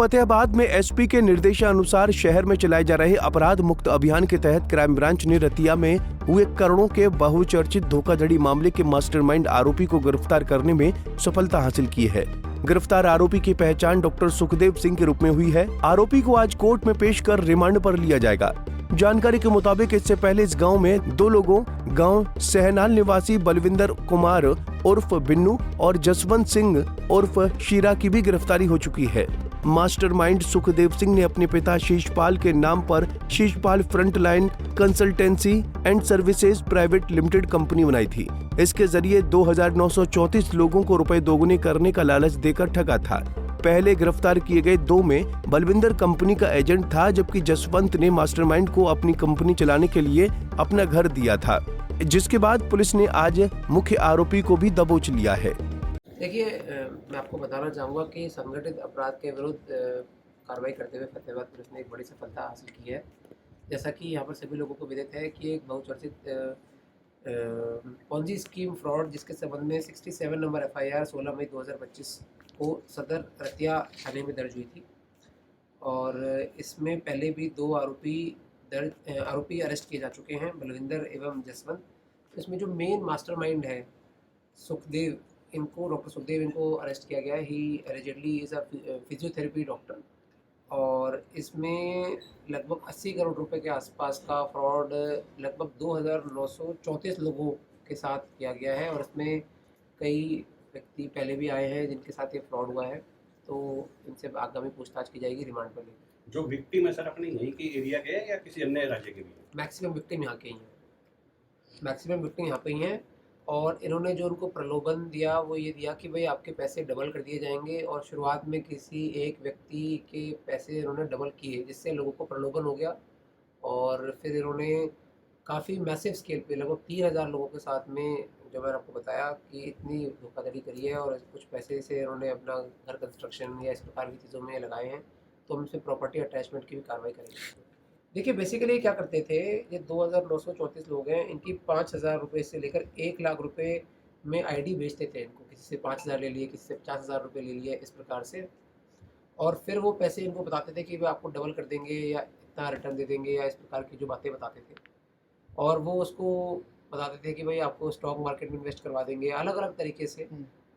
फतेहाबाद में एसपी के निर्देशानुसार शहर में चलाए जा रहे अपराध मुक्त अभियान के तहत क्राइम ब्रांच ने रतिया में हुए करोड़ों के बहुचर्चित धोखाधड़ी मामले के मास्टरमाइंड आरोपी को गिरफ्तार करने में सफलता हासिल की है। गिरफ्तार आरोपी की पहचान डॉक्टर सुखदेव सिंह के रूप में हुई है। आरोपी को आज कोर्ट में पेश कर रिमांड पर लिया जाएगा। जानकारी के मुताबिक इससे पहले इस गांव में दो लोगों गांव सहनाल निवासी बलविंदर कुमार उर्फ बिन्नू और जसवंत सिंह उर्फ शीरा की भी गिरफ्तारी हो चुकी है। मास्टरमाइंड सुखदेव सिंह ने अपने पिता शीशपाल के नाम पर Sheeshpal frontline consultancy and services private limited company बनाई थी। इसके जरिए 2,934 लोगों को रुपए दोगुने करने का लालच देकर ठगा था। पहले गिरफ्तार किए गए दो में बलविंदर कंपनी का एजेंट था, जबकि जसवंत ने मास्टरमाइंड को अपनी कंपनी चलाने के लिए अपना घर दिया था, जिसके बाद पुलिस ने आज मुख्य आरोपी को भी दबोच लिया है। देखिए, मैं आपको बताना चाहूँगा कि संगठित अपराध के विरुद्ध कार्रवाई करते हुए फतेहाबाद पुलिस ने एक बड़ी सफलता हासिल की है। जैसा कि यहाँ पर सभी लोगों को विदित है कि एक बहुचर्चित पॉन्जी स्कीम फ्रॉड जिसके संबंध में 67 नंबर FIR 16 मई 2025 को सदर रतिया थाने में दर्ज हुई थी और इसमें पहले भी दो आरोपी अरेस्ट किए जा चुके हैं, बलविंदर एवं जसवंत। इसमें जो मेन मास्टरमाइंड है सुखदेव, डॉक्टर सुखदेव इनको अरेस्ट किया गया है। He allegedly is a physiotherapy doctor और इसमें लगभग 80 करोड़ रुपए के आसपास का फ्रॉड लगभग 2,934 लोगों के साथ किया गया है और इसमें कई व्यक्ति पहले भी आए हैं जिनके साथ ये फ्रॉड हुआ है, तो इनसे आगामी पूछताछ की जाएगी रिमांड पर लेकर। जो विक्टिम है सर अपने यहीं की एरिया के हैं या किसी अन्य राज्य के भी हैं? मैक्सिमम विक्टिम यहाँ के ही हैं, मैक्सिमम विक्टिम यहाँ पे ही हैं और इन्होंने जो उनको प्रलोभन दिया वो ये दिया कि भाई आपके पैसे डबल कर दिए जाएंगे और शुरुआत में किसी एक व्यक्ति के पैसे इन्होंने डबल किए, जिससे लोगों को प्रलोभन हो गया और फिर इन्होंने काफ़ी मैसिव स्केल पे लगभग 3,000 लोगों के साथ में, जो मैंने आपको बताया कि इतनी धोखाधड़ी करी है और कुछ पैसे से इन्होंने अपना घर कंस्ट्रक्शन या इस प्रकार की चीज़ों में लगाए हैं, तो हम इसमें प्रॉपर्टी अटैचमेंट की भी कार्रवाई करेंगे। देखिए, बेसिकली क्या करते थे, ये 2,934 लोग हैं, इनकी 5,000 रुपये से लेकर 1 लाख रुपए में ID बेचते थे इनको। किसी से 5,000 ले लिए, किसी से 50,000 रुपये ले लिए, इस प्रकार से। और फिर वो पैसे इनको बताते थे कि वे आपको डबल कर देंगे या इतना रिटर्न दे देंगे या इस प्रकार की जो बातें बताते थे। और वो उसको बताते थे कि भाई आपको स्टॉक मार्केट में इन्वेस्ट करवा देंगे, अलग अलग तरीके से।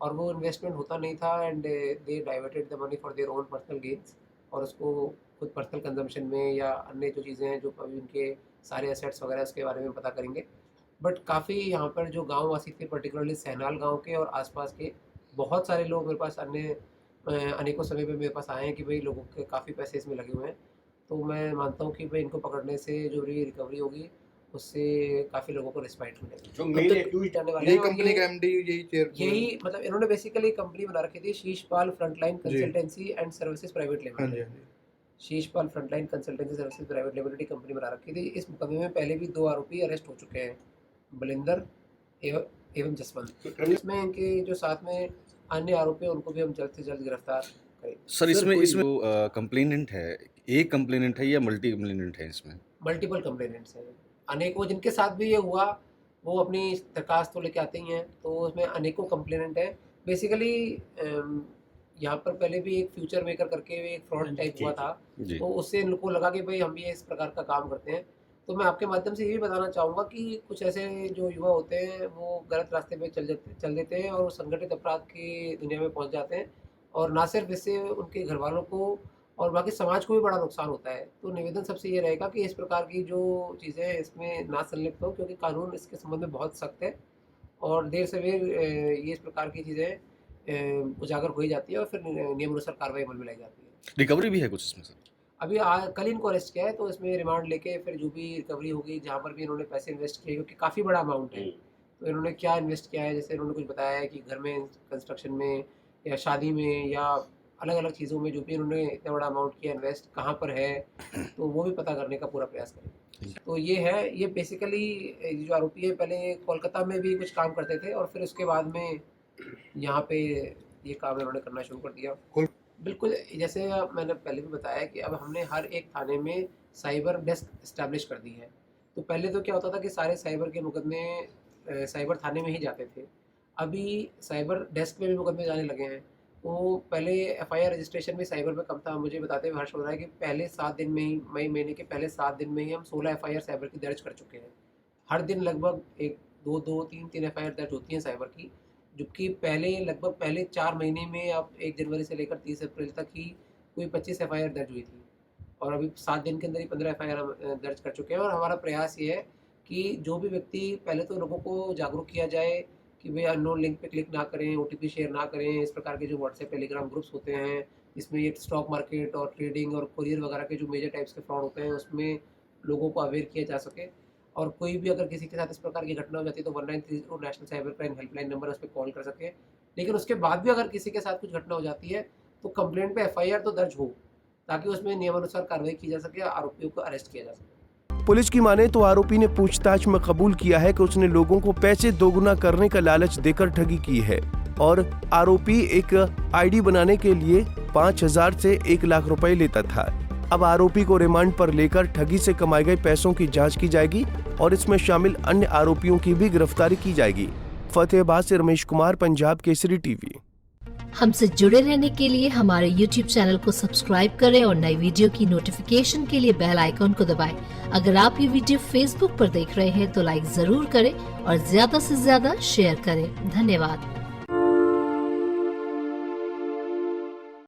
और वो इन्वेस्टमेंट होता नहीं था and they diverted the money for their own personal gains और उसको खुद पर्सनल कंजम्पशन में या अन्य जो चीज़ें हैं जो अभी उनके सारे एसेट्स वगैरह उसके बारे में पता करेंगे। बट काफ़ी यहाँ पर जो गाँव वासी थे, पर्टिकुलरली सहनाल गाँव के और आसपास के बहुत सारे लोग मेरे पास अनेकों समय पे मेरे पास आए हैं कि भाई लोगों के काफ़ी पैसे इसमें लगे हुए हैं। तो मैं मानता हूँ कि भाई इनको पकड़ने से जो भी रिकवरी होगी उससे काफ़ी लोगों को रिस्पाइट मिलेगी। जो मेन एक्यूज आने वाले ये हैं और कंपनी का MD यही मतलब इन्होंने बेसिकली कंपनी बना रखी थी, Sheeshpal frontline consultancy and services private हाँ जी, लिमिटेड। हाँ जी। Sheeshpal frontline consultancy services private limited की कंपनी बना रखी थी। इस मुकदमे में पहले भी 2 आरोपी अरेस्ट हो चुके हैं, बलिंदर एवं जसवंत। इसमें इनके जो साथ में अन्य आरोपी हैं उनको भी हम जल्द से जल्द गिरफ्तार करेंगे। सर इसमें कंप्लेनेंट है, एक कंप्लेनेंट है या मल्टी कंप्लेनेंट है? इसमें मल्टीपल कंप्लेनेंट्स हैं, अनेकों जिनके साथ भी ये हुआ वो अपनी दरखास्त तो लेके आते ही हैं, तो उसमें अनेकों कंप्लेनेंट हैं। बेसिकली यहाँ पर पहले भी एक फ्यूचर मेकर करके एक फ्रॉड टाइप हुआ था, तो उससे इनको लगा कि भाई हम भी इस प्रकार का काम करते हैं। तो मैं आपके माध्यम से ये भी बताना चाहूँगा कि कुछ ऐसे जो युवा होते हैं वो गलत रास्ते पे चल देते हैं और संगठित अपराध की दुनिया में पहुँच जाते हैं और ना सिर्फ इससे उनके घर वालों को और बाकी समाज को भी बड़ा नुकसान होता है। तो निवेदन सबसे ये रहेगा कि इस प्रकार की जो चीज़ें हैं इसमें ना संलिप्त हो, क्योंकि कानून इसके संबंध में बहुत सख्त है और देर सवेर ये इस प्रकार की चीज़ें उजागर हो ही जाती है और फिर नियमानुसार कार्रवाई अमल में लाई जाती है। रिकवरी भी है कुछ इसमें सर? अभी कल इनको अरेस्ट किया है, तो इसमें रिमांड लेके फिर जो भी रिकवरी होगी, जहाँ पर भी इन्होंने पैसे इन्वेस्ट किए, क्योंकि काफ़ी बड़ा अमाउंट है, तो इन्होंने क्या इन्वेस्ट किया है, जैसे इन्होंने कुछ बताया है कि घर में कंस्ट्रक्शन में या शादी में या अलग अलग चीज़ों में जो भी इन्होंने इतना बड़ा अमाउंट किया इन्वेस्ट, कहाँ पर है, तो वो भी पता करने का पूरा प्रयास करेंगे। तो ये है, ये बेसिकली जो आरोपी है पहले कोलकाता में भी कुछ काम करते थे और फिर उसके बाद में यहाँ पे ये काम इन्होंने करना शुरू कर दिया। बिल्कुल, जैसे मैंने पहले भी बताया कि अब हमने हर एक थाने में साइबर डेस्क इस्टेब्लिश कर दी है। तो पहले तो क्या होता था कि सारे साइबर के मुकदमे साइबर थाने में ही जाते थे, अभी साइबर डेस्क में भी मुकदमे जाने लगे हैं। तो पहले एफआईआर रजिस्ट्रेशन भी साइबर पे कम था। मुझे बताते हुए हर्ष हो रहा है कि पहले 7 दिन में ही, मई महीने के पहले 7 दिन में ही हम 16 एफआईआर साइबर की दर्ज कर चुके हैं। हर दिन लगभग 1-2-3 एफआईआर दर्ज होती हैं साइबर की, जबकि पहले 4 महीने में अब 1 जनवरी से लेकर 30 अप्रैल तक ही कोई 25 एफआईआर दर्ज हुई थी, और अभी 7 दिन के अंदर ही 15 एफआईआर हम दर्ज कर चुके हैं। और हमारा प्रयास ये है कि जो भी व्यक्ति, पहले तो लोगों को जागरूक किया जाए कि भाई अननोन लिंक पे क्लिक ना करें, ओटीपी शेयर ना करें। इस प्रकार के जो व्हाट्सएप टेलीग्राम ग्रुप्स होते हैं, इसमें ये स्टॉक मार्केट और ट्रेडिंग और कुरियर वगैरह के जो मेजर टाइप्स के फ्रॉड होते हैं, उसमें लोगों को अवेयर किया जा सके। और कोई भी अगर किसी के साथ इस प्रकार की घटना हो जाती है तो 1930 national cyber crime helpline number, उस पर कॉल कर सके। लेकिन उसके बाद भी अगर किसी के साथ कुछ घटना हो जाती है तो कंप्लेंट पे एफआईआर तो दर्ज हो, ताकि उसमें नियमानुसार कार्रवाई की जा सके, आरोपियों को अरेस्ट किया जा सके। पुलिस की माने तो आरोपी ने पूछताछ में कबूल किया है कि उसने लोगों को पैसे दोगुना करने का लालच देकर ठगी की है, और आरोपी एक आईडी बनाने के लिए 5,000 से 1 लाख रुपए लेता था। अब आरोपी को रिमांड पर लेकर ठगी से कमाए गए पैसों की जांच की जाएगी और इसमें शामिल अन्य आरोपियों की भी गिरफ्तारी की जाएगी। फतेहाबाद से रमेश कुमार, पंजाब केसरी टीवी। हमसे जुड़े रहने के लिए हमारे YouTube चैनल को सब्सक्राइब करें और नई वीडियो की नोटिफिकेशन के लिए बेल आइकॉन को दबाएं। अगर आप ये वीडियो Facebook पर देख रहे हैं तो लाइक जरूर करें और ज्यादा से ज्यादा शेयर करें। धन्यवाद।